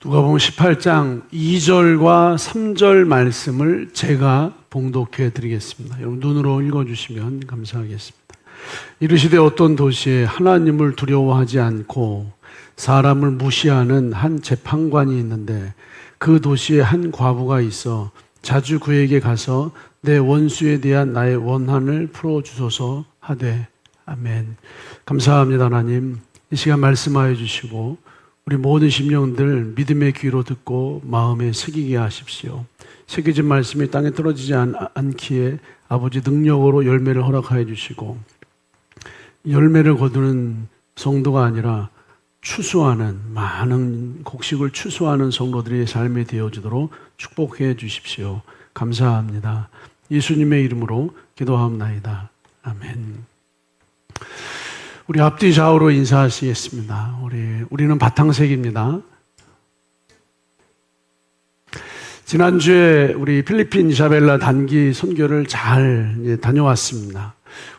누가복음 18장 2절과 3절 말씀을 제가 봉독해 드리겠습니다. 여러분 눈으로 읽어주시면 감사하겠습니다. 이르시되 어떤 도시에 하나님을 두려워하지 않고 사람을 무시하는 한 재판관이 있는데 그 도시에 한 과부가 있어 자주 그에게 가서 내 원수에 대한 나의 원한을 풀어주소서 하되. 아멘. 감사합니다. 하나님, 이 시간 말씀하여 주시고 우리 모든 심령들 믿음의 귀로 듣고 마음에 새기게 하십시오. 새겨진 말씀이 땅에 떨어지지 않기에 아버지 능력으로 열매를 허락하여 주시고 열매를 거두는 성도가 아니라 추수하는 많은 곡식을 추수하는 성도들의 삶이 되어지도록 축복해 주십시오. 감사합니다. 예수님의 이름으로 기도하옵나이다. 아멘. 우리 앞뒤 좌우로 인사하시겠습니다. 우리는 바탕색입니다. 지난주에 우리 필리핀 이사벨라 단기 선교를 잘 다녀왔습니다.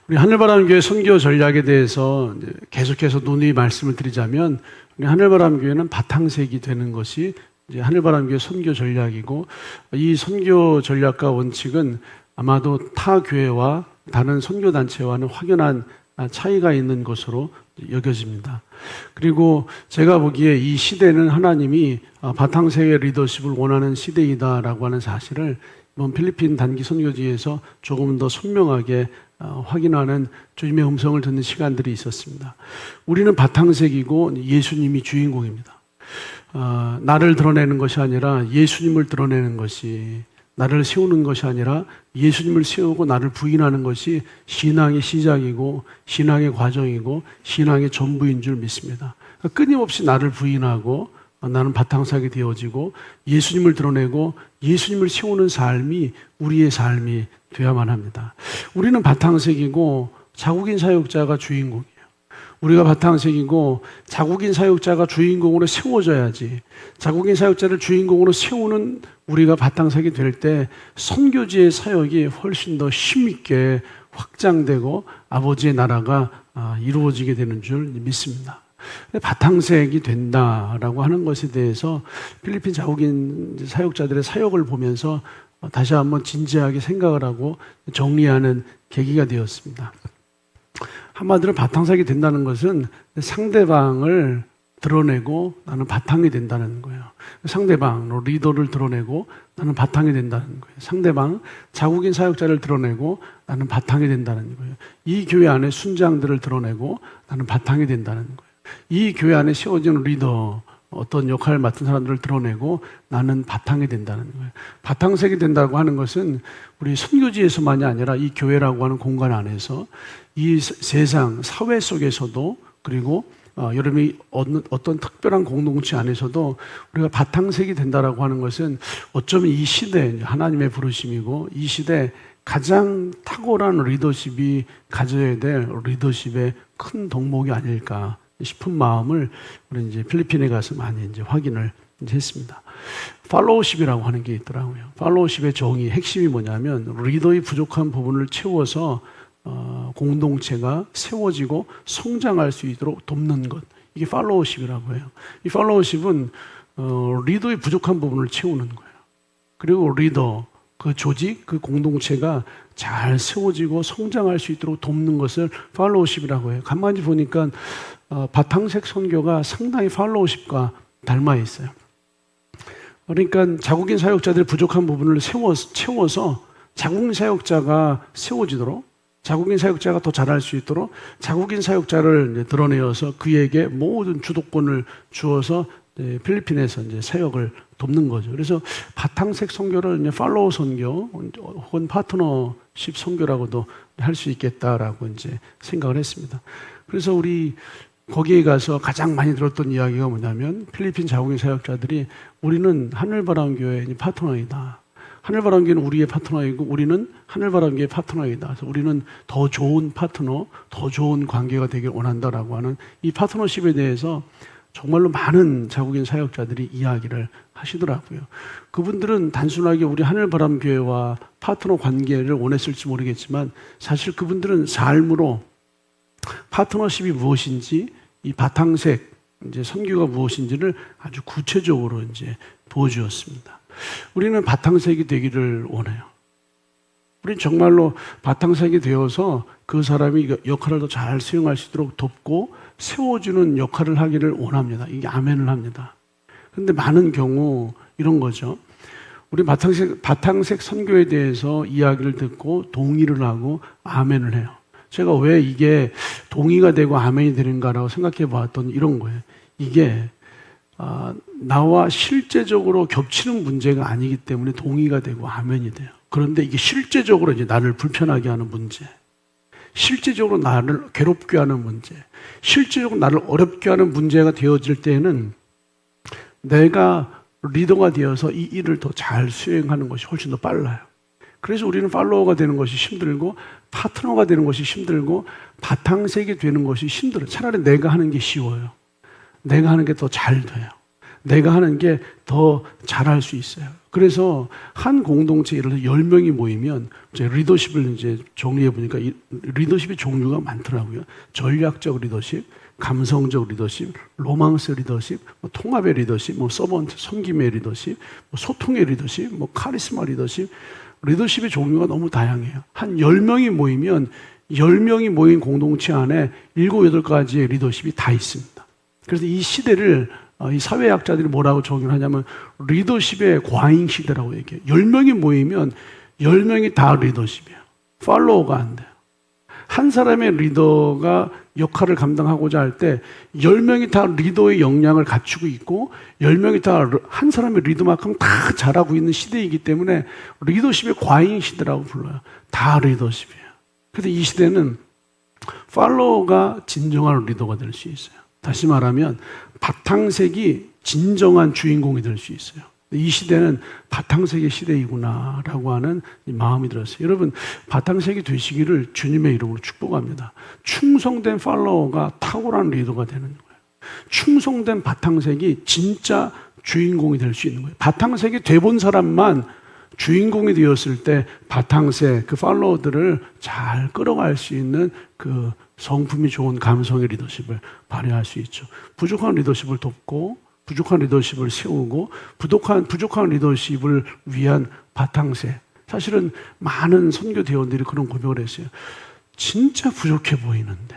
우리 하늘바람교회 선교 전략에 대해서 계속해서 논의 말씀을 드리자면 우리 하늘바람교회는 바탕색이 되는 것이 이제 하늘바람교회 선교 전략이고, 이 선교 전략과 원칙은 아마도 타 교회와 다른 선교 단체와는 확연한 차이가 있는 것으로 여겨집니다. 그리고 제가 보기에 이 시대는 하나님이 바탕색의 리더십을 원하는 시대이다라고 하는 사실을 이번 필리핀 단기 선교지에서 조금 더 선명하게 확인하는 주님의 음성을 듣는 시간들이 있었습니다. 우리는 바탕색이고 예수님이 주인공입니다. 나를 드러내는 것이 아니라 예수님을 드러내는 것이, 나를 세우는 것이 아니라 예수님을 세우고 나를 부인하는 것이 신앙의 시작이고 신앙의 과정이고 신앙의 전부인 줄 믿습니다. 끊임없이 나를 부인하고 나는 바탕색이 되어지고 예수님을 드러내고 예수님을 세우는 삶이 우리의 삶이 되어야만 합니다. 우리는 바탕색이고 자국인 사역자가 주인공이에요. 우리가 바탕색이고 자국인 사역자가 주인공으로 세워져야지, 자국인 사역자를 주인공으로 세우는 우리가 바탕색이 될 때 선교지의 사역이 훨씬 더 힘있게 확장되고 아버지의 나라가 이루어지게 되는 줄 믿습니다. 바탕색이 된다라고 하는 것에 대해서 필리핀 자국인 사역자들의 사역을 보면서 다시 한번 진지하게 생각을 하고 정리하는 계기가 되었습니다. 한마디로 바탕색이 된다는 것은 상대방을 드러내고 나는 바탕이 된다는 거예요. 상대방, 리더를 드러내고 나는 바탕이 된다는 거예요. 상대방, 자국인 사역자를 드러내고 나는 바탕이 된다는 거예요. 이 교회 안에 순장들을 드러내고 나는 바탕이 된다는 거예요. 이 교회 안에 세워진 리더, 어떤 역할을 맡은 사람들을 드러내고 나는 바탕이 된다는 거예요. 바탕색이 된다고 하는 것은 우리 선교지에서만이 아니라 이 교회라고 하는 공간 안에서 이 세상, 사회 속에서도, 그리고 여러분이 어떤 특별한 공동체 안에서도 우리가 바탕색이 된다라고 하는 것은 어쩌면 이 시대 하나님의 부르심이고 이 시대 가장 탁월한 리더십이 가져야 될 리더십의 큰 덕목이 아닐까 싶은 마음을 우리 이제 필리핀에 가서 많이 이제 확인을 이제 했습니다. 팔로우십이라고 하는 게 있더라고요. 팔로우십의 정의, 핵심이 뭐냐면 리더의 부족한 부분을 채워서 공동체가 세워지고 성장할 수 있도록 돕는 것. 이게 팔로우십이라고 해요. 이 팔로우십은 리더의 부족한 부분을 채우는 거예요. 그리고 리더, 그 조직, 그 공동체가 잘 세워지고 성장할 수 있도록 돕는 것을 팔로우십이라고 해요. 가만히 보니까 바탕색 선교가 상당히 팔로우십과 닮아 있어요. 그러니까 자국인 사역자들의 부족한 부분을 채워서 자국인 사역자가 세워지도록, 자국인 사역자가 더 잘할 수 있도록 자국인 사역자를 드러내어서 그에게 모든 주도권을 주어서 필리핀에서 이제 사역을 돕는 거죠. 그래서 바탕색 선교를 이제 팔로우 선교 혹은 파트너십 선교라고도 할 수 있겠다라고 이제 생각을 했습니다. 그래서 우리 거기에 가서 가장 많이 들었던 이야기가 뭐냐면 필리핀 자국인 사역자들이 우리는 하늘바람교회의 파트너이다. 하늘바람교회는 우리의 파트너이고 우리는 하늘바람교회의 파트너이다. 그래서 우리는 더 좋은 파트너, 더 좋은 관계가 되길 원한다라고 하는 이 파트너십에 대해서 정말로 많은 자국인 사역자들이 이야기를 하시더라고요. 그분들은 단순하게 우리 하늘바람교회와 파트너 관계를 원했을지 모르겠지만 사실 그분들은 삶으로 파트너십이 무엇인지 이 바탕색, 이제 선교가 무엇인지를 아주 구체적으로 이제 보여주었습니다. 우리는 바탕색이 되기를 원해요. 우리는 정말로 바탕색이 되어서 그 사람이 역할을 더 잘 수행할 수 있도록 돕고 세워주는 역할을 하기를 원합니다. 이게 아멘을 합니다. 그런데 많은 경우 이런 거죠. 우리 바탕색 선교에 대해서 이야기를 듣고 동의를 하고 아멘을 해요. 제가 왜 이게 동의가 되고 아멘이 되는가라고 생각해 봤더니 이런 거예요. 이게 나와 실제적으로 겹치는 문제가 아니기 때문에 동의가 되고 아멘이 돼요. 그런데 이게 실제적으로 이제 나를 불편하게 하는 문제, 실제적으로 나를 괴롭게 하는 문제, 실제적으로 나를 어렵게 하는 문제가 되어질 때는 내가 리더가 되어서 이 일을 더 잘 수행하는 것이 훨씬 더 빨라요. 그래서 우리는 팔로워가 되는 것이 힘들고 파트너가 되는 것이 힘들고 바탕색이 되는 것이 힘들어요. 차라리 내가 하는 게 쉬워요. 내가 하는 게 더 잘 돼요. 내가 하는 게 더 잘할 수 있어요. 그래서 한 공동체 예를 들어서 10명이 모이면 제가 리더십을 이제 정리해 보니까 리더십의 종류가 많더라고요. 전략적 리더십, 감성적 리더십, 로망스 리더십, 통합의 리더십, 서번트, 섬김의 리더십, 소통의 리더십, 카리스마 리더십. 리더십의 종류가 너무 다양해요. 한 10명이 모이면 10명이 모인 공동체 안에 7, 8가지의 리더십이 다 있습니다. 그래서 이 시대를 이 사회학자들이 뭐라고 정의하냐면 리더십의 과잉 시대라고 얘기해요. 10명이 모이면 10명이 다 리더십이에요. 팔로워가 안 돼요. 한 사람의 리더가 역할을 감당하고자 할 때 10명이 다 리더의 역량을 갖추고 있고 10명이 다 한 사람의 리더만큼 다 잘하고 있는 시대이기 때문에 리더십의 과잉 시대라고 불러요. 다 리더십이에요. 그래서 이 시대는 팔로워가 진정한 리더가 될 수 있어요. 다시 말하면 바탕색이 진정한 주인공이 될 수 있어요. 이 시대는 바탕색의 시대이구나라고 하는 마음이 들었어요. 여러분, 바탕색이 되시기를 주님의 이름으로 축복합니다. 충성된 팔로워가 탁월한 리더가 되는 거예요. 충성된 바탕색이 진짜 주인공이 될 수 있는 거예요. 바탕색이 돼본 사람만 주인공이 되었을 때 바탕색, 그 팔로워들을 잘 끌어갈 수 있는 그 성품이 좋은 감성의 리더십을 발휘할 수 있죠. 부족한 리더십을 돕고 부족한 리더십을 세우고 부족한 리더십을 위한 바탕색. 사실은 많은 선교대원들이 그런 고백을 했어요. 진짜 부족해 보이는데,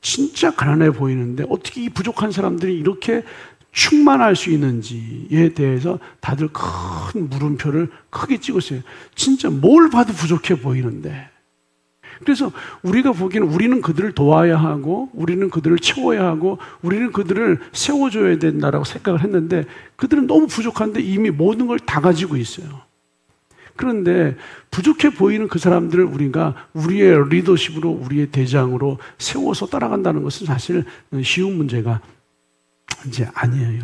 진짜 가난해 보이는데 어떻게 이 부족한 사람들이 이렇게 충만할 수 있는지에 대해서 다들 큰 물음표를 크게 찍었어요. 진짜 뭘 봐도 부족해 보이는데. 그래서 우리가 보기에는 우리는 그들을 도와야 하고 우리는 그들을 채워야 하고 우리는 그들을 세워줘야 된다라고 생각을 했는데 그들은 너무 부족한데 이미 모든 걸 다 가지고 있어요. 그런데 부족해 보이는 그 사람들을 우리가 우리의 리더십으로 우리의 대장으로 세워서 따라간다는 것은 사실 쉬운 문제가 이제 아니에요,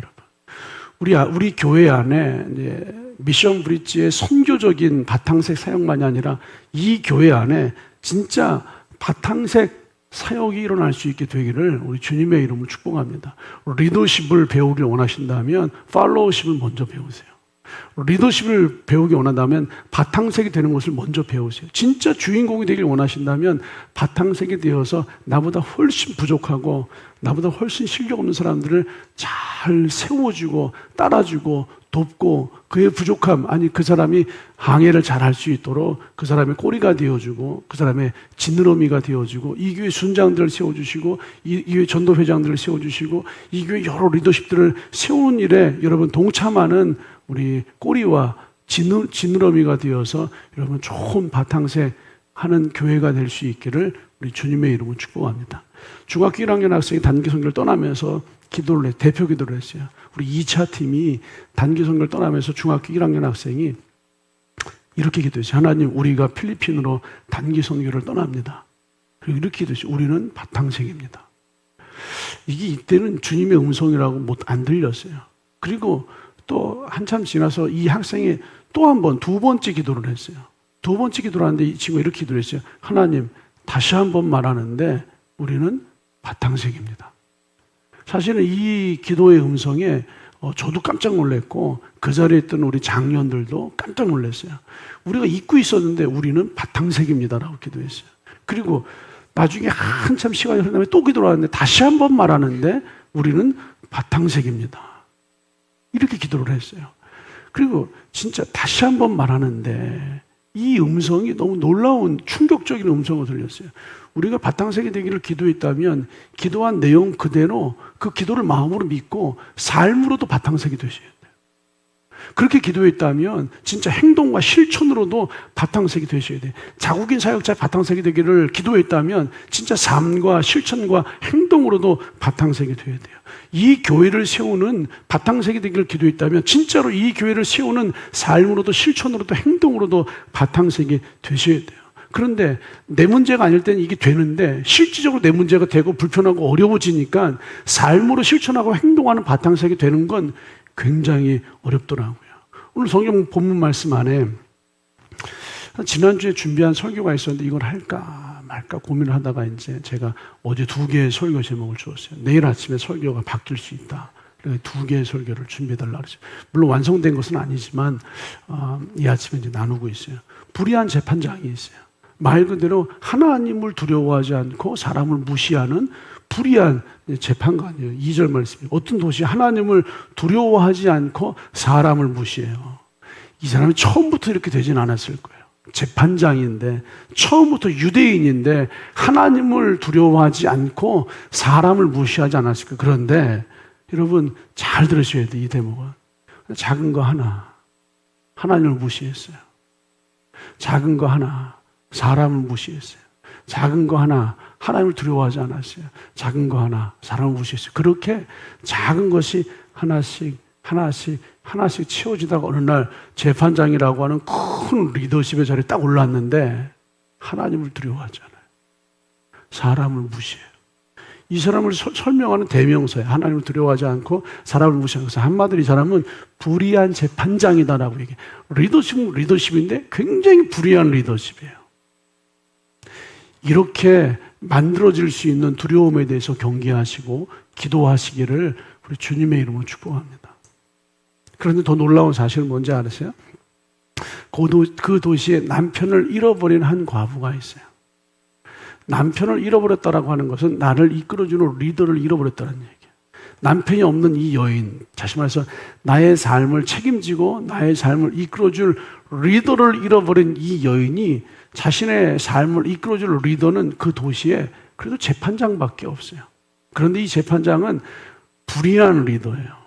여러분. 우리 교회 안에 이제 미션 브릿지의 선교적인 바탕색 사역만이 아니라 이 교회 안에 진짜 바탕색 사역이 일어날 수 있게 되기를 우리 주님의 이름으로 축복합니다. 리더십을 배우길 원하신다면 팔로우십을 먼저 배우세요. 리더십을 배우기 원한다면 바탕색이 되는 것을 먼저 배우세요. 진짜 주인공이 되길 원하신다면 바탕색이 되어서 나보다 훨씬 부족하고 나보다 훨씬 실력 없는 사람들을 잘 세워주고 따라주고 돕고 그의 부족함, 아니 그 사람이 항해를 잘 할 수 있도록 그 사람의 꼬리가 되어주고 그 사람의 지느러미가 되어주고 이 교회 순장들을 세워주시고 이 교회 전도회장들을 세워주시고 이 교회 여러 리더십들을 세우는 일에 여러분 동참하는 우리 꼬리와 지느러미가 되어서 여러분 좋은 바탕색 하는 교회가 될 수 있기를 우리 주님의 이름으로 축복합니다. 중학교 1학년 학생이 단기 선교를 떠나면서 기도를 했어요. 대표 기도를 했어요. 우리 2차 팀이 단기 선교를 떠나면서 중학교 1학년 학생이 이렇게 기도했어요. 하나님, 우리가 필리핀으로 단기 선교를 떠납니다. 그리고 이렇게 기도했어요. 우리는 바탕색입니다. 이게 이때는 주님의 음성이라고 안 들렸어요. 그리고 또 한참 지나서 이 학생이 또 한 번, 두 번째 기도를 했어요. 두 번째 기도를 하는데 이 친구가 이렇게 기도를 했어요. 하나님, 다시 한 번 말하는데 우리는 바탕색입니다. 사실은 이 기도의 음성에 저도 깜짝 놀랐고 그 자리에 있던 우리 장년들도 깜짝 놀랐어요. 우리가 잊고 있었는데 우리는 바탕색입니다라고 기도했어요. 그리고 나중에 한참 시간이 흐른 다음에 또 기도를 하는데 다시 한 번 말하는데 우리는 바탕색입니다. 이렇게 기도를 했어요. 그리고 진짜 다시 한번 말하는데 이 음성이 너무 놀라운 충격적인 음성을 들렸어요. 우리가 바탕색이 되기를 기도했다면 기도한 내용 그대로 그 기도를 마음으로 믿고 삶으로도 바탕색이 되셔야 돼요. 그렇게 기도했다면 진짜 행동과 실천으로도 바탕색이 되셔야 돼요. 자국인 사역자의 바탕색이 되기를 기도했다면 진짜 삶과 실천과 행동으로도 바탕색이 되어야 돼요. 이 교회를 세우는 바탕색이 되기를 기도했다면 진짜로 이 교회를 세우는 삶으로도 실천으로도 행동으로도 바탕색이 되셔야 돼요. 그런데 내 문제가 아닐 때는 이게 되는데 실질적으로 내 문제가 되고 불편하고 어려워지니까 삶으로 실천하고 행동하는 바탕색이 되는 건 굉장히 어렵더라고요. 오늘 성경 본문 말씀 안에 지난주에 준비한 설교가 있었는데 이걸 할까 말까 고민을 하다가 이제 제가 어제 2개의 설교 제목을 주었어요. 내일 아침에 설교가 바뀔 수 있다. 그래서 2개의 설교를 준비해달라고 그랬어요. 물론 완성된 것은 아니지만 이 아침에 이제 나누고 있어요. 불의한 재판장이 있어요. 말 그대로 하나님을 두려워하지 않고 사람을 무시하는 불의한 재판관이에요. 2절 말씀이에요. 어떤 도시 하나님을 두려워하지 않고 사람을 무시해요. 이 사람이 처음부터 이렇게 되진 않았을 거예요. 재판장인데 처음부터 유대인인데 하나님을 두려워하지 않고 사람을 무시하지 않았을 거예요. 그런데 여러분 잘 들으셔야 돼요. 이 대목은 작은 거 하나 하나님을 무시했어요. 작은 거 하나 사람을 무시했어요. 작은 거 하나 하나님을 두려워하지 않았어요. 작은 거 하나 사람을 무시했어요. 그렇게 작은 것이 하나씩 채워지다가 어느 날 재판장이라고 하는 큰 리더십의 자리에 딱 올랐는데 하나님을 두려워하지 않아요. 사람을 무시해요. 이 사람을 설명하는 대명사예요. 하나님을 두려워하지 않고 사람을 무시하는 것은 한마디로 이 사람은 불의한 재판장이다라고 얘기해요. 리더십은 리더십인데 굉장히 불의한 리더십이에요. 이렇게 만들어질 수 있는 두려움에 대해서 경계하시고 기도하시기를 우리 주님의 이름으로 축복합니다. 그런데 더 놀라운 사실은 뭔지 아세요? 그 도시에 남편을 잃어버린 한 과부가 있어요. 남편을 잃어버렸다라고 하는 것은 나를 이끌어주는 리더를 잃어버렸다는 얘기예요. 남편이 없는 이 여인, 다시 말해서 나의 삶을 책임지고 나의 삶을 이끌어줄 리더를 잃어버린 이 여인이 자신의 삶을 이끌어줄 리더는 그 도시에 그래도 재판장밖에 없어요. 그런데 이 재판장은 불의한 리더예요.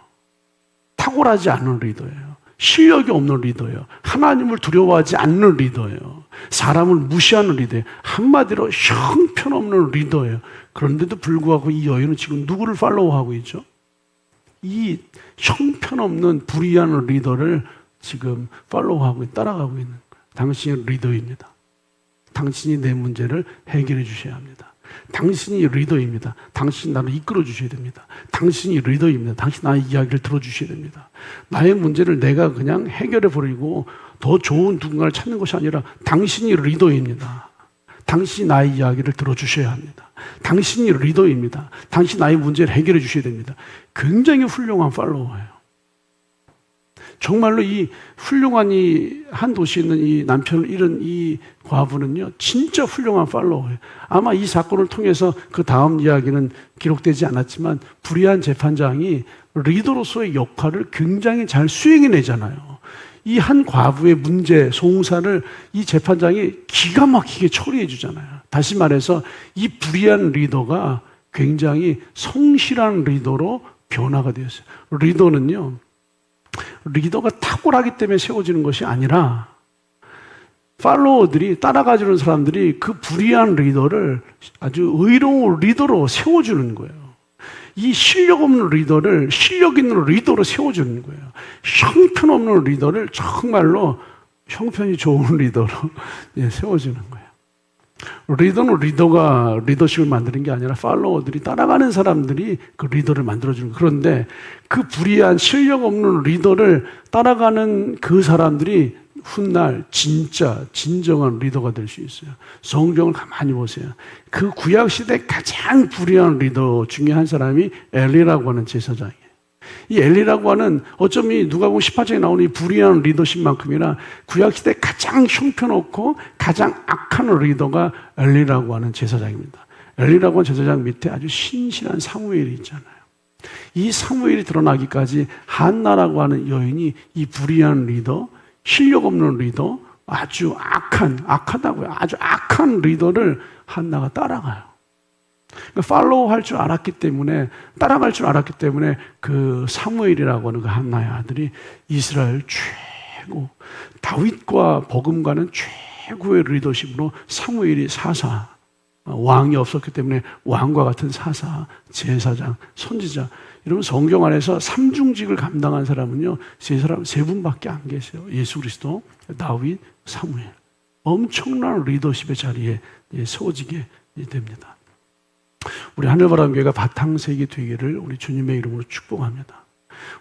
탁월하지 않은 리더예요. 실력이 없는 리더예요. 하나님을 두려워하지 않는 리더예요. 사람을 무시하는 리더예요. 한마디로 형편없는 리더예요. 그런데도 불구하고 이 여인은 지금 누구를 팔로우하고 있죠? 이 형편없는 불의한 리더를 지금 팔로우하고 따라가고 있는 거예요. 당신이 리더입니다. 당신이 내 문제를 해결해 주셔야 합니다. 당신이 리더입니다. 당신이 나를 이끌어 주셔야 됩니다. 당신이 리더입니다. 당신 나의 이야기를 들어주셔야 됩니다. 나의 문제를 내가 그냥 해결해 버리고 더 좋은 누군가를 찾는 것이 아니라 당신이 리더입니다. 당신이 나의 이야기를 들어주셔야 합니다. 당신이 리더입니다. 당신이 나의 문제를 해결해 주셔야 됩니다. 굉장히 훌륭한 팔로워예요. 정말로 이 훌륭한 한 도시에 있는 이 남편을 잃은 이 과부는요, 진짜 훌륭한 팔로워예요. 아마 이 사건을 통해서 그 다음 이야기는 기록되지 않았지만 불의한 재판장이 리더로서의 역할을 굉장히 잘 수행해내잖아요. 이 한 과부의 문제, 송사를 이 재판장이 기가 막히게 처리해 주잖아요. 다시 말해서 이 불의한 리더가 굉장히 성실한 리더로 변화가 되었어요. 리더가 탁월하기 때문에 세워지는 것이 아니라 팔로워들이 따라가주는 사람들이 그 불의한 리더를 아주 의로운 리더로 세워주는 거예요. 이 실력 없는 리더를 실력 있는 리더로 세워주는 거예요. 형편없는 리더를 정말로 형편이 좋은 리더로 세워주는 거예요. 리더는 리더가 리더십을 만드는 게 아니라 팔로워들이 따라가는 사람들이 그 리더를 만들어주는 거예요. 그런데 그 불의한 실력 없는 리더를 따라가는 그 사람들이 훗날 진짜 진정한 리더가 될 수 있어요. 성경을 가만히 보세요. 그 구약시대 가장 불의한 리더 중에 한 사람이 엘리라고 하는 제사장이에요. 이 엘리라고 하는 어쩌면 누가복음 18장에 나오는 이 불의한 리더십만큼이나 구약시대 가장 형편없고 가장 악한 리더가 엘리라고 하는 제사장입니다. 엘리라고 하는 제사장 밑에 아주 신실한 사무엘이 있잖아요. 이 사무엘이 드러나기까지 한나라고 하는 여인이 이 불의한 리더, 실력 없는 리더, 아주 악하다고요. 아주 악한 리더를 한나가 따라가요. 그러니까 팔로우 할 줄 알았기 때문에, 따라갈 줄 알았기 때문에 그 사무엘이라고 하는 그 한나의 아들이 이스라엘 최고, 다윗과 버금가는 최고의 리더십으로 사무엘이 사사, 왕이 없었기 때문에 왕과 같은 사사, 제사장, 선지자, 여러분 성경 안에서 삼중직을 감당한 사람은요 세 분밖에 안 계세요. 예수 그리스도, 다윗, 사무엘. 엄청난 리더십의 자리에 세워지게 됩니다. 우리 하늘바람교회가 바탕색이 되기를 우리 주님의 이름으로 축복합니다.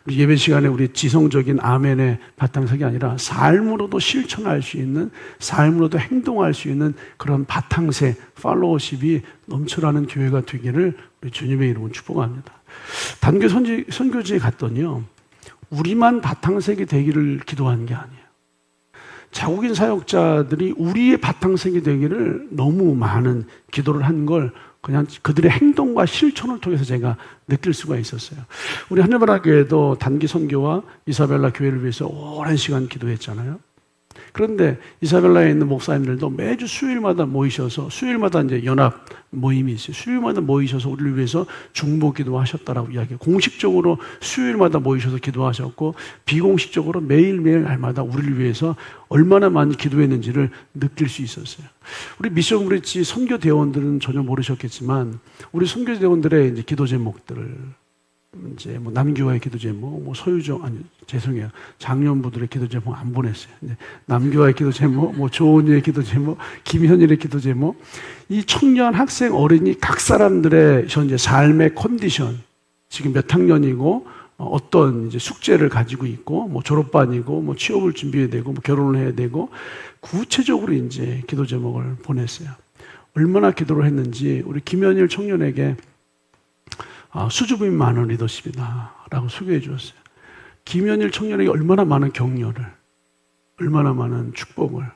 우리 예배 시간에 우리 지성적인 아멘의 바탕색이 아니라 삶으로도 실천할 수 있는, 삶으로도 행동할 수 있는 그런 바탕색, 팔로워십이 넘쳐나는 교회가 되기를 우리 주님의 이름으로 축복합니다. 단교 선교지에 갔더니요, 우리만 바탕색이 되기를 기도하는 게 아니에요. 자국인 사역자들이 우리의 바탕색이 되기를 너무 많은 기도를 한 걸 그냥 그들의 행동과 실천을 통해서 제가 느낄 수가 있었어요. 우리 하늘바라교회도 단기 선교와 이사벨라 교회를 위해서 오랜 시간 기도했잖아요. 그런데 이사벨라에 있는 목사님들도 매주 수요일마다 모이셔서, 수요일마다 이제 연합 모임이 있어요. 수요일마다 모이셔서 우리를 위해서 중보 기도하셨다라고 이야기해요. 공식적으로 수요일마다 모이셔서 기도하셨고, 비공식적으로 매일매일 날마다 우리를 위해서 얼마나 많이 기도했는지를 느낄 수 있었어요. 우리 미션 브릿지 선교 대원들은 전혀 모르셨겠지만, 우리 선교 대원들의 이제 기도 제목들을 이제 뭐 남교와의 기도 제목, 뭐 소유정, 아니 죄송해요, 장년부들의 기도 제목 안 보냈어요. 남교와의 기도 제목, 뭐 조은희의 기도 제목, 김현일의 기도 제목, 이 청년, 학생, 어린이 각 사람들의 현재 삶의 컨디션, 지금 몇 학년이고 어떤 이제 숙제를 가지고 있고, 뭐 졸업반이고, 뭐 취업을 준비해야 되고, 뭐 결혼을 해야 되고, 구체적으로 이제 기도 제목을 보냈어요. 얼마나 기도를 했는지 우리 김현일 청년에게 수줍음이 많은 리더십이다 라고 소개해 주었어요. 김현일 청년에게 얼마나 많은 격려를, 얼마나 많은 축복을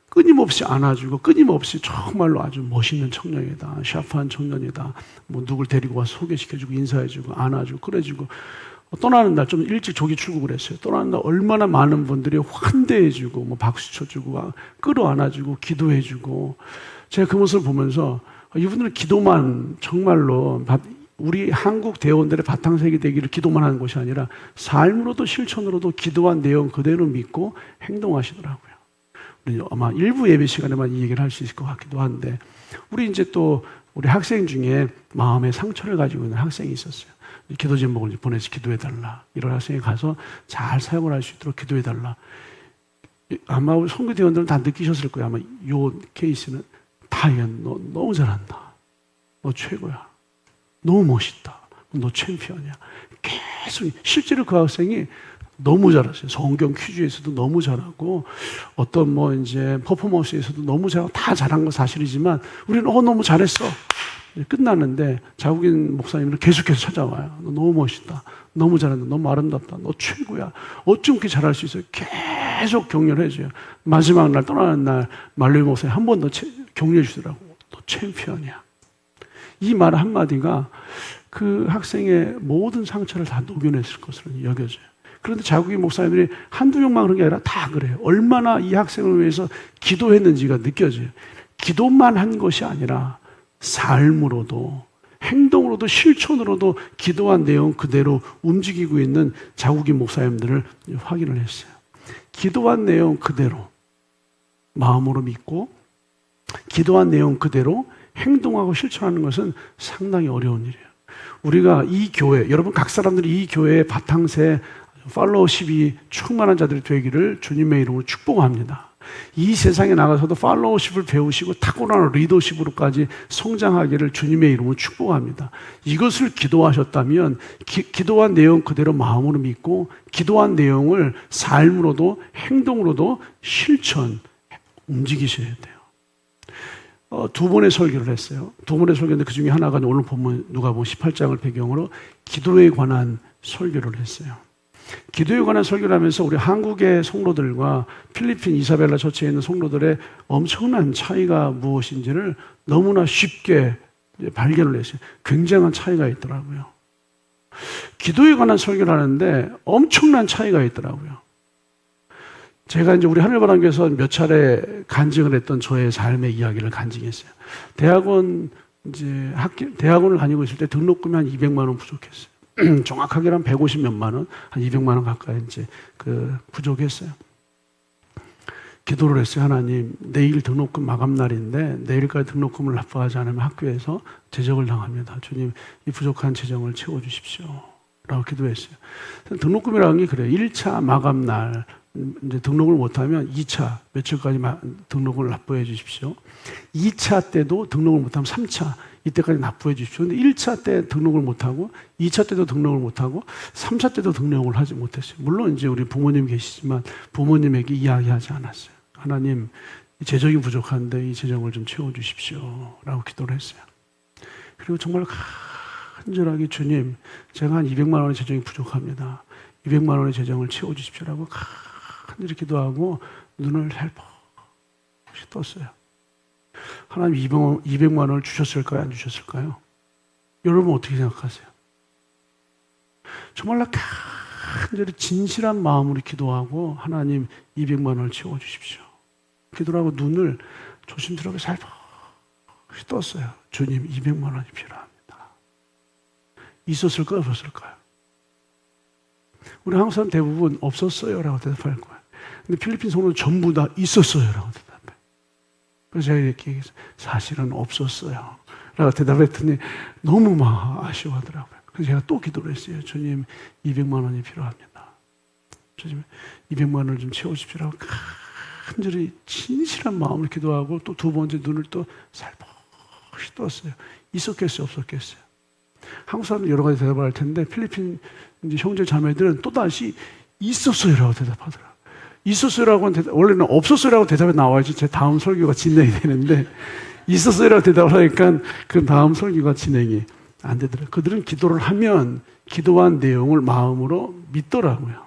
끊임없이 안아주고, 끊임없이 정말로 아주 멋있는 청년이다, 샤프한 청년이다, 뭐 누굴 데리고 와서 소개시켜주고 인사해주고 안아주고 그래주고, 떠나는 날 좀 일찍 조기 출국을 했어요. 떠나는 날 얼마나 많은 분들이 환대해주고 뭐 박수 쳐주고 끌어안아주고 기도해주고, 제가 그 모습을 보면서 이분들은 기도만, 정말로 우리 한국 대원들의 바탕색이 되기를 기도만 하는 것이 아니라 삶으로도 실천으로도 기도한 내용 그대로 믿고 행동하시더라고요. 우리 아마 일부 예배 시간에만 이 얘기를 할 수 있을 것 같기도 한데, 우리 이제 또 우리 학생 중에 마음의 상처를 가지고 있는 학생이 있었어요. 기도 제목을 보내서 기도해달라. 이런 학생이 가서 잘 사용을 할 수 있도록 기도해달라. 아마 우리 선교 대원들은 다 느끼셨을 거예요. 아마 이 케이스는 다이언, 너 너무 잘한다. 너 최고야. 너무 멋있다. 너 챔피언이야. 계속, 실제로 그 학생이 너무 잘하세요. 성경 퀴즈에서도 너무 잘하고, 어떤 뭐 이제 퍼포먼스에서도 너무 잘하고, 다 잘한 건 사실이지만, 우리는 너무 잘했어. 끝났는데, 자국인 목사님은 계속해서 찾아와요. 너 너무 멋있다. 너무 잘한다. 너무 아름답다. 너 최고야. 어쩜 그렇게 잘할 수 있어요? 계속 격려를 해줘요. 마지막 날, 떠나는 날, 말로이 목사님 한 번 더 격려해 주더라고. 너 챔피언이야. 이 말 한마디가 그 학생의 모든 상처를 다 녹여냈을 것으로 여겨져요. 그런데 자국인 목사님들이 한두 명만 그런 게 아니라 다 그래요. 얼마나 이 학생을 위해서 기도했는지가 느껴져요. 기도만 한 것이 아니라 삶으로도, 행동으로도, 실천으로도 기도한 내용 그대로 움직이고 있는 자국인 목사님들을 확인을 했어요. 기도한 내용 그대로 마음으로 믿고, 기도한 내용 그대로 행동하고 실천하는 것은 상당히 어려운 일이에요. 우리가 이 교회, 여러분 각 사람들이 이 교회의 바탕세, 팔로워십이 충만한 자들이 되기를 주님의 이름으로 축복합니다. 이 세상에 나가서도 팔로워십을 배우시고 탁월한 리더십으로까지 성장하기를 주님의 이름으로 축복합니다. 이것을 기도하셨다면 기도한 내용 그대로 마음으로 믿고, 기도한 내용을 삶으로도 행동으로도 실천, 움직이셔야 돼요. 두 번의 설교를 했어요. 두 번의 설교인데 그 중에 하나가 오늘 보면 누가복음 18장을 배경으로 기도에 관한 설교를 했어요. 기도에 관한 설교를 하면서 우리 한국의 성도들과 필리핀 이사벨라 처치에 있는 성도들의 엄청난 차이가 무엇인지를 너무나 쉽게 발견을 했어요. 굉장한 차이가 있더라고요. 기도에 관한 설교를 하는데 엄청난 차이가 있더라고요. 제가 이제 우리 하늘바람교에서 몇 차례 간증을 했던 저의 삶의 이야기를 간증했어요. 대학원을 다니고 있을 때 등록금이 한 200만 원 부족했어요. 정확하게는 한 150 몇만 원, 한 200만 원 가까이 이제 부족했어요. 기도를 했어요. 하나님, 내일 등록금 마감 날인데 내일까지 등록금을 납부하지 않으면 학교에서 제적을 당합니다. 주님, 이 부족한 재정을 채워주십시오. 라고 기도했어요. 등록금이라는 게 그래요. 1차 마감 날 이제 등록을 못하면 2차 며칠까지 등록을 납부해 주십시오. 2차 때도 등록을 못하면 3차 이때까지 납부해 주십시오. 근데 1차 때 등록을 못하고 2차 때도 등록을 못하고 3차 때도 등록을 하지 못했어요. 물론 이제 우리 부모님 계시지만 부모님에게 이야기하지 않았어요. 하나님, 이 재정이 부족한데 이 재정을 좀 채워주십시오. 라고 기도를 했어요. 그리고 정말 간절하게 주님, 제가 한 200만 원의 재정이 부족합니다. 200만 원의 재정을 채워주십시오라고 간절히 기도하고 눈을 살포시 떴어요. 하나님 200만 원을 주셨을까요? 안 주셨을까요? 여러분 어떻게 생각하세요? 정말 간절히 진실한 마음으로 기도하고 하나님 200만 원을 채워주십시오. 기도를 하고 눈을 조심스럽게 살포시 떴어요. 주님 200만 원이 필요합니다. 있었을까요? 없었을까요? 우리 한국 사람 대부분 없었어요 라고 대답할 거예요. 근데 필리핀 성도는 전부 다 있었어요 라고 대답해요. 그래서 제가 이렇게 얘기했어요. 사실은 없었어요 라고 대답했더니 너무 막 아쉬워하더라고요. 그래서 제가 또 기도를 했어요. 주님 200만 원이 필요합니다. 주님 200만 원을 좀 채워주십시오라고 간절히 진실한 마음으로 기도하고 또 두 번째 눈을 또 살포시 떴어요. 있었겠어요? 없었겠어요? 한국 사람은 여러 가지 대답을 할 텐데 필리핀 이제 형제 자매들은 또다시 있었어요라고 대답하더라고요. 있었어요라고 원래는 없었어요라고 대답이 나와야지 제 다음 설교가 진행이 되는데 있었어요라고 대답을 하니까 그 다음 설교가 진행이 안 되더라고요. 그들은 기도를 하면 기도한 내용을 마음으로 믿더라고요.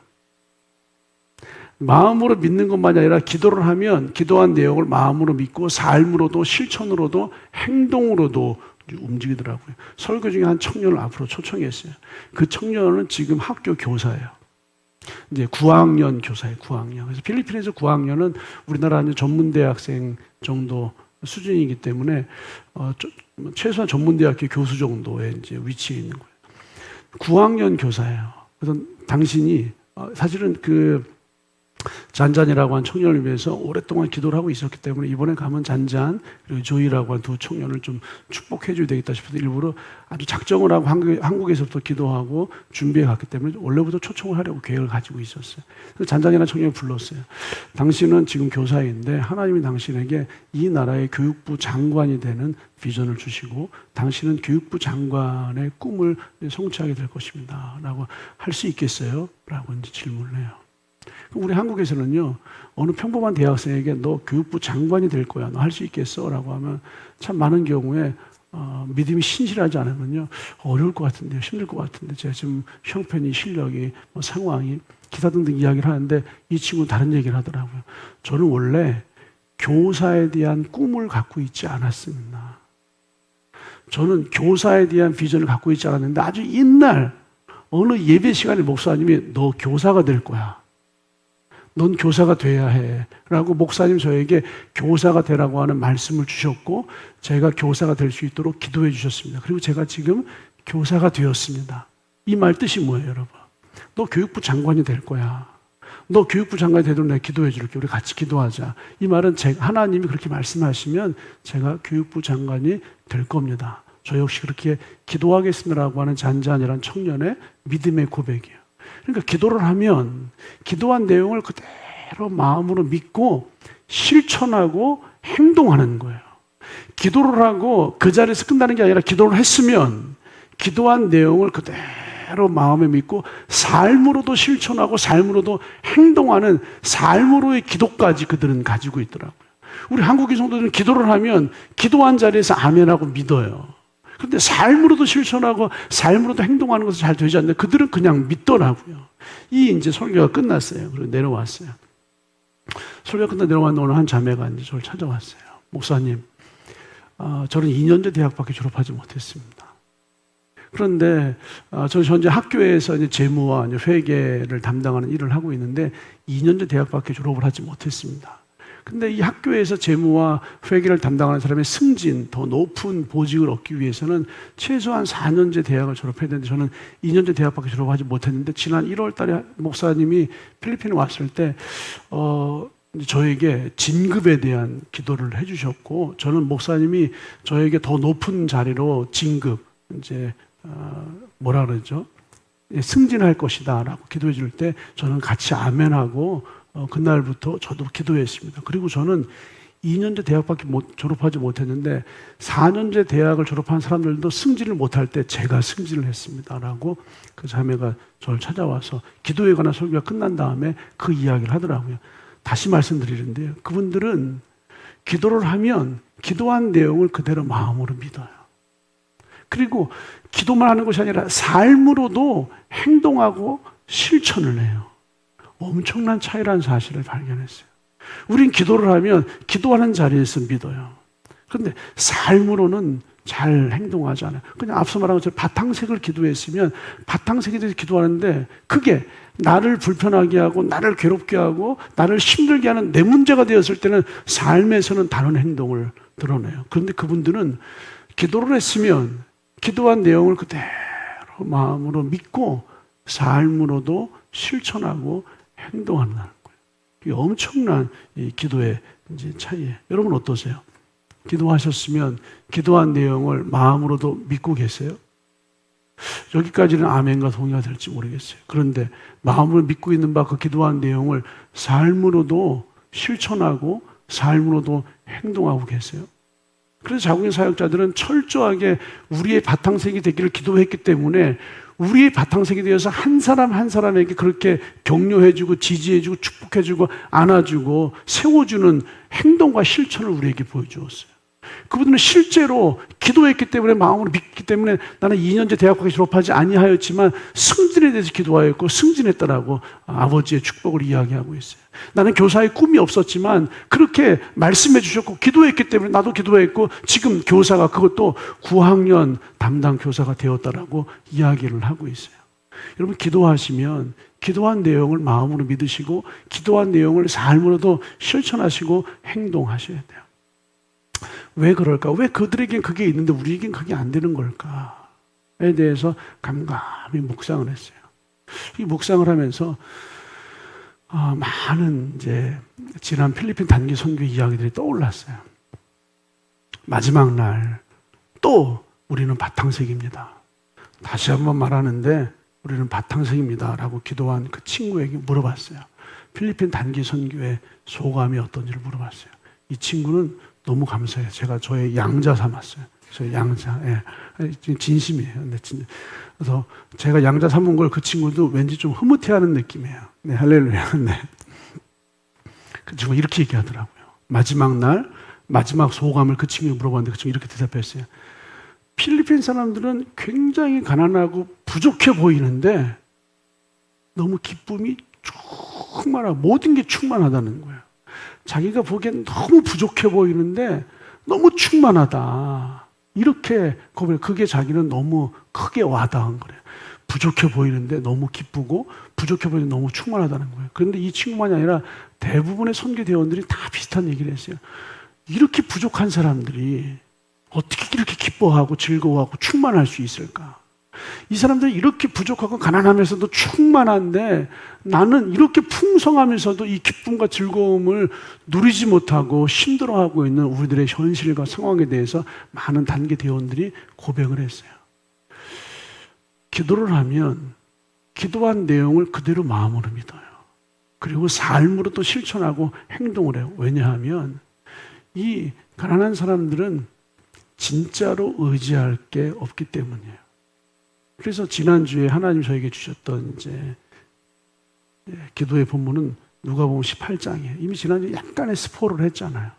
마음으로 믿는 것만이 아니라 기도를 하면 기도한 내용을 마음으로 믿고 삶으로도 실천으로도 행동으로도 움직이더라고요. 설교 중에 한 청년을 앞으로 초청했어요. 그 청년은 지금 학교 교사예요. 이제 9학년 교사예요. 9학년. 그래서 필리핀에서 9학년은 우리나라 전문대학생 정도 수준이기 때문에 최소한 전문대학교 교수 정도의 이제 위치에 있는 거예요. 9학년 교사예요. 그래서 당신이 사실은 잔잔이라고 한 청년을 위해서 오랫동안 기도를 하고 있었기 때문에 이번에 가면 잔잔 그리고 조이라고 한 두 청년을 좀 축복해 줘야 되겠다 싶어서 일부러 아주 작정을 하고 한국에서부터 기도하고 준비해 갔기 때문에 원래부터 초청을 하려고 계획을 가지고 있었어요. 그래서 잔잔이라는 청년을 불렀어요. 당신은 지금 교사인데 하나님이 당신에게 이 나라의 교육부 장관이 되는 비전을 주시고 당신은 교육부 장관의 꿈을 성취하게 될 것입니다. 라고 할 수 있겠어요? 라고 이제 질문을 해요. 우리 한국에서는요, 어느 평범한 대학생에게 너 교육부 장관이 될 거야. 너 할 수 있겠어? 라고 하면 참 많은 경우에 믿음이 신실하지 않으면요, 어려울 것 같은데요, 힘들 것 같은데, 제가 지금 형편이, 실력이, 상황이, 기타 등등 이야기를 하는데 이 친구는 다른 얘기를 하더라고요. 저는 원래 교사에 대한 꿈을 갖고 있지 않았습니다. 저는 교사에 대한 비전을 갖고 있지 않았는데 아주 옛날 어느 예배 시간에 목사님이 너 교사가 될 거야. 넌 교사가 돼야 해. 라고 목사님 저에게 교사가 되라고 하는 말씀을 주셨고 제가 교사가 될 수 있도록 기도해 주셨습니다. 그리고 제가 지금 교사가 되었습니다. 이 말 뜻이 뭐예요, 여러분? 너 교육부 장관이 될 거야. 너 교육부 장관이 되도록 내가 기도해 줄게. 우리 같이 기도하자. 이 말은 하나님이 그렇게 말씀하시면 제가 교육부 장관이 될 겁니다. 저 역시 그렇게 기도하겠습니다라고 하는 잔잔이란 청년의 믿음의 고백이에요. 그러니까 기도를 하면 기도한 내용을 그대로 마음으로 믿고 실천하고 행동하는 거예요. 기도를 하고 그 자리에서 끝나는 게 아니라 기도를 했으면 기도한 내용을 그대로 마음에 믿고 삶으로도 실천하고 삶으로도 행동하는 삶으로의 기도까지 그들은 가지고 있더라고요. 우리 한국인 성도들은 기도를 하면 기도한 자리에서 아멘하고 믿어요. 그런데 삶으로도 실천하고 삶으로도 행동하는 것은 잘 되지 않는데 그들은 그냥 믿더라고요. 이 이제 설교가 끝났어요. 그리고 내려왔어요. 설교가 끝나 내려왔는데 오늘 한 자매가 이제 저를 찾아왔어요. 목사님, 저는 2년제 대학밖에 졸업하지 못했습니다. 그런데 저 현재 학교에서 이제 재무와 이제 회계를 담당하는 일을 하고 있는데 2년제 대학밖에 졸업을 하지 못했습니다. 근데 이 학교에서 재무와 회계를 담당하는 사람의 승진, 더 높은 보직을 얻기 위해서는 최소한 4년제 대학을 졸업해야 되는데 저는 2년제 대학밖에 졸업하지 못했는데 지난 1월 달에 목사님이 필리핀에 왔을 때 저에게 진급에 대한 기도를 해주셨고, 저는 목사님이 저에게 더 높은 자리로 진급, 이제 뭐라 그러죠? 승진할 것이다 라고 기도해 줄 때 저는 같이 아멘하고 그날부터 저도 기도했습니다. 그리고 저는 2년제 대학밖에 졸업하지 못했는데 4년제 대학을 졸업한 사람들도 승진을 못할 때 제가 승진을 했습니다 라고 그 자매가 저를 찾아와서 기도에 관한 설교가 끝난 다음에 그 이야기를 하더라고요. 다시 말씀드리는데요, 그분들은 기도를 하면 기도한 내용을 그대로 마음으로 믿어요. 그리고 기도만 하는 것이 아니라 삶으로도 행동하고 실천을 해요. 엄청난 차이라는 사실을 발견했어요. 우린 기도를 하면 기도하는 자리에서 믿어요. 그런데 삶으로는 잘 행동하지 않아요. 그냥 앞서 말한 것처럼 바탕색을 기도했으면 바탕색에 대해서 기도하는데 그게 나를 불편하게 하고 나를 괴롭게 하고 나를 힘들게 하는 내 문제가 되었을 때는 삶에서는 다른 행동을 드러내요. 그런데 그분들은 기도를 했으면 기도한 내용을 그대로 마음으로 믿고 삶으로도 실천하고 행동한다는 거예요. 이게 엄청난 이 기도의 이제 차이예요. 여러분 어떠세요? 기도하셨으면 기도한 내용을 마음으로도 믿고 계세요? 여기까지는 아멘과 동의가 될지 모르겠어요. 그런데 마음으로 믿고 있는 바 그 기도한 내용을 삶으로도 실천하고 삶으로도 행동하고 계세요? 그래서 자국의 사역자들은 철저하게 우리의 바탕색이 되기를 기도했기 때문에 우리의 바탕색이 되어서 한 사람 한 사람에게 그렇게 격려해주고 지지해주고 축복해주고 안아주고 세워주는 행동과 실천을 우리에게 보여주었어요. 그분들은 실제로 기도했기 때문에 마음으로 믿기 때문에 나는 2년제 대학까지 졸업하지 아니하였지만 승진에 대해서 기도하였고 승진했다라고 아버지의 축복을 이야기하고 있어요. 나는 교사의 꿈이 없었지만 그렇게 말씀해 주셨고 기도했기 때문에 나도 기도했고 지금 교사가 그것도 9학년 담당 교사가 되었다라고 이야기를 하고 있어요. 여러분 기도하시면 기도한 내용을 마음으로 믿으시고 기도한 내용을 삶으로도 실천하시고 행동하셔야 돼요. 왜 그럴까? 왜 그들에겐 그게 있는데 우리에겐 그게 안 되는 걸까에 대해서 감감히 묵상을 했어요. 이 묵상을 하면서 많은 이제 지난 필리핀 단기 선교 이야기들이 떠올랐어요. 마지막 날 또 우리는 바탕색입니다. 다시 한번 말하는데 우리는 바탕색입니다 라고 기도한 그 친구에게 물어봤어요. 필리핀 단기 선교의 소감이 어떤지를 물어봤어요. 이 친구는 너무 감사해요. 제가 저의 양자 삼았어요. 저의 양자. 예. 진심이에요. 근데 그래서 제가 양자 삼은 걸 그 친구도 왠지 좀 흐뭇해하는 느낌이에요. 네, 할렐루야. 네. 그 친구가 이렇게 얘기하더라고요. 마지막 날, 마지막 소감을 그 친구에게 물어봤는데 그 친구가 이렇게 대답했어요. 필리핀 사람들은 굉장히 가난하고 부족해 보이는데 너무 기쁨이 충만하고 모든 게 충만하다는 거예요. 자기가 보기엔 너무 부족해 보이는데 너무 충만하다. 이렇게 고백을, 그게 자기는 너무 크게 와닿은 거래요. 부족해 보이는데 너무 기쁘고 부족해 보이는데 너무 충만하다는 거예요. 그런데 이 친구만이 아니라 대부분의 선교대원들이 다 비슷한 얘기를 했어요. 이렇게 부족한 사람들이 어떻게 이렇게 기뻐하고 즐거워하고 충만할 수 있을까? 이 사람들이 이렇게 부족하고 가난하면서도 충만한데 나는 이렇게 풍성하면서도 이 기쁨과 즐거움을 누리지 못하고 힘들어하고 있는 우리들의 현실과 상황에 대해서 많은 단계 대원들이 고백을 했어요. 기도를 하면 기도한 내용을 그대로 마음으로 믿어요. 그리고 삶으로 또 실천하고 행동을 해요. 왜냐하면 이 가난한 사람들은 진짜로 의지할 게 없기 때문이에요. 그래서 지난주에 하나님 저에게 주셨던 이제 기도의 본문은 누가복음 18장이에요. 이미 지난주에 약간의 스포를 했잖아요.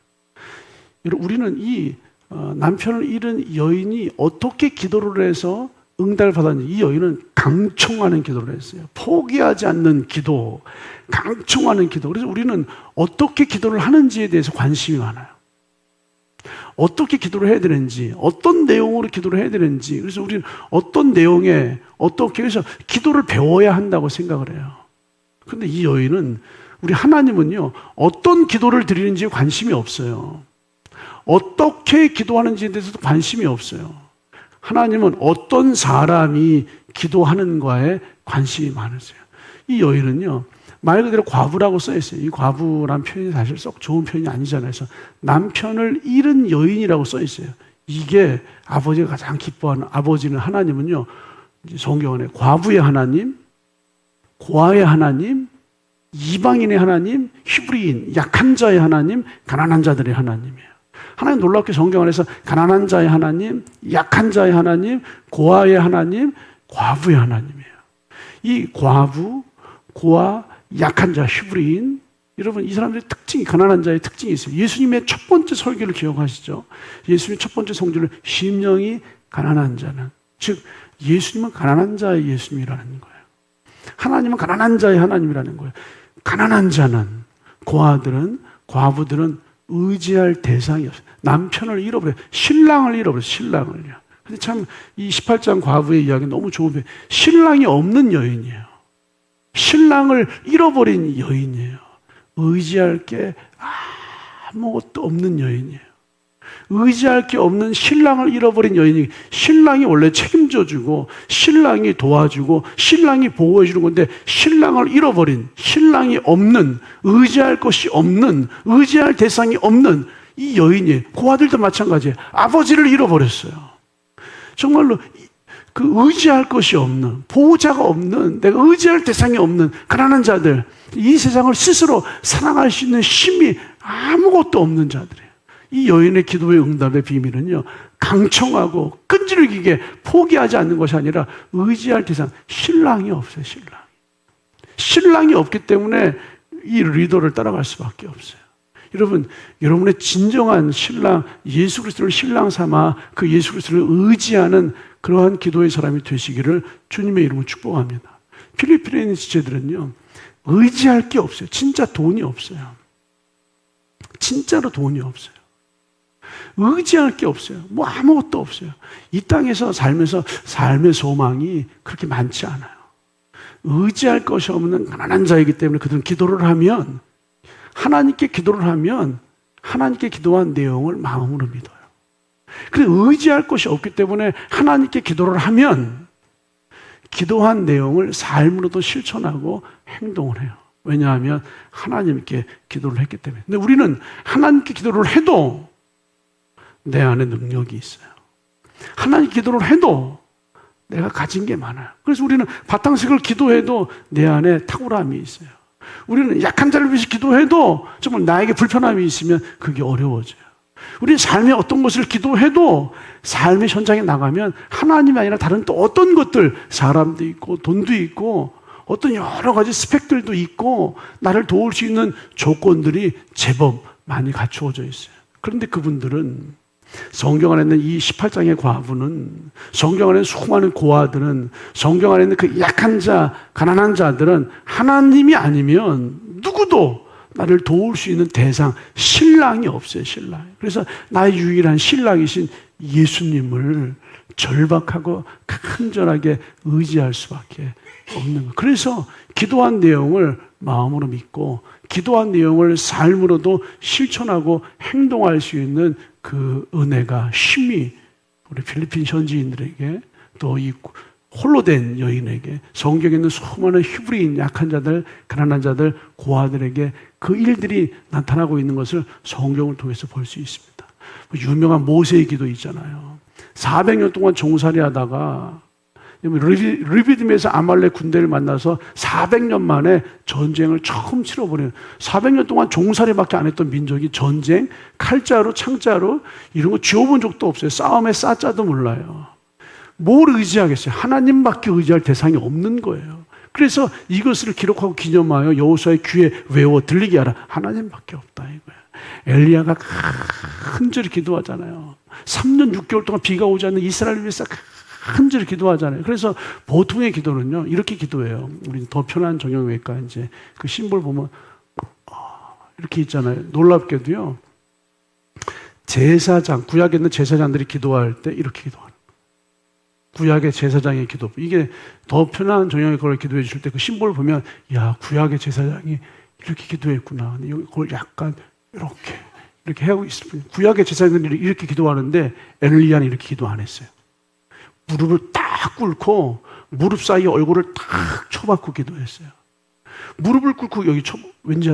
우리는 이 남편을 잃은 여인이 어떻게 기도를 해서 응답을 받았는지, 이 여인은 강청하는 기도를 했어요. 포기하지 않는 기도, 강청하는 기도. 그래서 우리는 어떻게 기도를 하는지에 대해서 관심이 많아요. 어떻게 기도를 해야 되는지, 어떤 내용으로 기도를 해야 되는지, 그래서 우리는 어떤 내용에 어떻게 해서 기도를 배워야 한다고 생각을 해요. 그런데 이 여인은, 우리 하나님은요, 어떤 기도를 드리는지 관심이 없어요. 어떻게 기도하는지에 대해서도 관심이 없어요. 하나님은 어떤 사람이 기도하는가에 관심이 많으세요. 이 여인은요, 말 그대로 과부라고 써 있어요. 이 과부란 표현이 사실 썩 좋은 표현이 아니잖아요. 그래서 남편을 잃은 여인이라고 써 있어요. 이게 아버지가 가장 기뻐하는, 아버지는 하나님은요, 성경 안에 과부의 하나님, 고아의 하나님, 이방인의 하나님, 히브리인, 약한 자의 하나님, 가난한 자들의 하나님이에요. 하나님 놀랍게 성경 안에서 가난한 자의 하나님, 약한 자의 하나님, 고아의 하나님, 과부의 하나님이에요. 이 과부, 고아, 약한 자, 히브리인, 여러분 이 사람들의 특징이, 가난한 자의 특징이 있어요. 예수님의 첫 번째 설교를 기억하시죠? 예수님의 첫 번째 성질은 심령이 가난한 자는, 즉 예수님은 가난한 자의 예수님이라는 거예요. 하나님은 가난한 자의 하나님이라는 거예요. 가난한 자는, 고아들은, 과부들은 의지할 대상이 없어요. 남편을 잃어버려요. 신랑을 잃어버려요. 신랑을요. 근데 참 이 18장 과부의 이야기 너무 좋은, 신랑이 없는 여인이에요. 신랑을 잃어버린 여인이에요. 의지할 게 아무것도 없는 여인이에요. 의지할 게 없는 신랑을 잃어버린 여인이, 신랑이 원래 책임져주고 신랑이 도와주고 신랑이 보호해주는 건데, 신랑을 잃어버린, 신랑이 없는, 의지할 것이 없는, 의지할 대상이 없는 이 여인이, 고아들도 마찬가지예요. 아버지를 잃어버렸어요. 정말로 그 의지할 것이 없는, 보호자가 없는, 내가 의지할 대상이 없는 가난한 자들, 이 세상을 스스로 사랑할 수 있는 힘이 아무것도 없는 자들이에요. 이 여인의 기도의 응답의 비밀은요, 강청하고 끈질기게 포기하지 않는 것이 아니라 의지할 대상, 신랑이 없어요. 신랑이 없기 때문에 이 리더를 따라갈 수밖에 없어요. 여러분, 여러분의 진정한 신랑, 예수 그리스도를 신랑 삼아 그 예수 그리스도를 의지하는 그러한 기도의 사람이 되시기를 주님의 이름으로 축복합니다. 필리핀에 있는 지체들은요, 의지할 게 없어요. 진짜 돈이 없어요. 진짜로 돈이 없어요. 의지할 게 없어요. 뭐 아무것도 없어요. 이 땅에서 살면서 삶의 소망이 그렇게 많지 않아요. 의지할 것이 없는 가난한 자이기 때문에 그들은 기도를 하면, 하나님께 기도를 하면 하나님께 기도한 내용을 마음으로 믿어요. 그래서 의지할 것이 없기 때문에 하나님께 기도를 하면 기도한 내용을 삶으로도 실천하고 행동을 해요. 왜냐하면 하나님께 기도를 했기 때문에. 근데 우리는 하나님께 기도를 해도 내 안에 능력이 있어요. 하나님 기도를 해도 내가 가진 게 많아요. 그래서 우리는 바탕식을 기도해도 내 안에 탁월함이 있어요. 우리는 약한 자를 위해서 기도해도 정말 나에게 불편함이 있으면 그게 어려워져요. 우리는 삶의 어떤 것을 기도해도 삶의 현장에 나가면 하나님이 아니라 다른 또 어떤 것들, 사람도 있고 돈도 있고 어떤 여러 가지 스펙들도 있고 나를 도울 수 있는 조건들이 제법 많이 갖추어져 있어요. 그런데 그분들은, 성경 안에 있는 이 18장의 과부는, 성경 안에 있는 수많은 고아들은, 성경 안에 있는 그 약한 자, 가난한 자들은 하나님이 아니면 누구도 나를 도울 수 있는 대상, 신랑이 없어요. 신랑. 그래서 나의 유일한 신랑이신 예수님을 절박하고 간절하게 의지할 수밖에 없는 거예요. 그래서 기도한 내용을 마음으로 믿고 기도한 내용을 삶으로도 실천하고 행동할 수 있는 그 은혜가, 힘이 우리 필리핀 현지인들에게, 또 이 홀로 된 여인에게, 성경에 있는 수많은 히브리인, 약한 자들, 가난한 자들, 고아들에게 그 일들이 나타나고 있는 것을 성경을 통해서 볼 수 있습니다. 유명한 모세의 기도 있잖아요. 400년 동안 종살이 하다가 르비딤에서 아말렉 군대를 만나서 400년 만에 전쟁을 처음 치러버리는, 400년 동안 종살이밖에 안 했던 민족이 전쟁, 칼자루, 창자루 이런 거 쥐어본 적도 없어요. 싸움의 싸자도 몰라요. 뭘 의지하겠어요? 하나님밖에 의지할 대상이 없는 거예요. 그래서 이것을 기록하고 기념하여 여호수아의 귀에 외워 들리게 하라. 하나님밖에 없다 이거예요. 엘리야가 간절히 기도하잖아요. 3년 6개월 동안 비가 오지 않는 이스라엘을 위해서 간절히 기도하잖아요. 그래서 보통의 기도는요, 이렇게 기도해요. 우리 더 편한 정형외과 이제 그 심볼 보면 이렇게 있잖아요. 놀랍게도요, 제사장, 구약에 있는 제사장들이 기도할 때 이렇게 기도하는 거예요. 구약의 제사장의 기도. 이게 더 편한 정형의 걸 기도해 주실 때 그 심볼을 보면, 야, 구약의 제사장이 이렇게 기도했구나. 근데 여기 그걸 약간 이렇게 하고 있을 뿐이에요. 구약의 제사장들이 이렇게 기도하는데 엘리야는 이렇게 기도 안 했어요. 무릎을 딱 꿇고 무릎 사이에 얼굴을 딱 쳐박고 기도했어요. 무릎을 꿇고 여기 왠지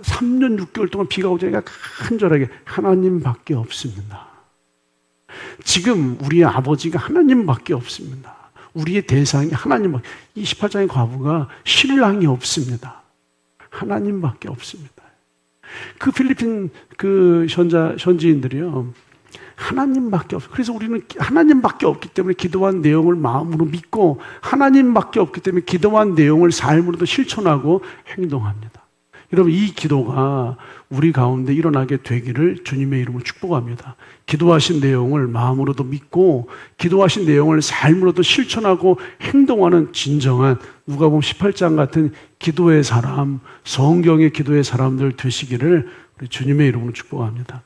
3년 6개월 동안 비가 오자니까 간절하게 하나님밖에 없습니다. 지금 우리의 아버지가 하나님밖에 없습니다. 우리의 대상이 하나님밖에. 이 18장의 과부가 신랑이 없습니다. 하나님밖에 없습니다. 그 필리핀 그 현지인들이요, 하나님밖에 없어요. 그래서 우리는 하나님밖에 없기 때문에 기도한 내용을 마음으로 믿고, 하나님밖에 없기 때문에 기도한 내용을 삶으로도 실천하고 행동합니다. 여러분, 이 기도가 우리 가운데 일어나게 되기를 주님의 이름으로 축복합니다. 기도하신 내용을 마음으로도 믿고, 기도하신 내용을 삶으로도 실천하고 행동하는 진정한 누가복음 18장 같은 기도의 사람, 성경의 기도의 사람들 되시기를 우리 주님의 이름으로 축복합니다.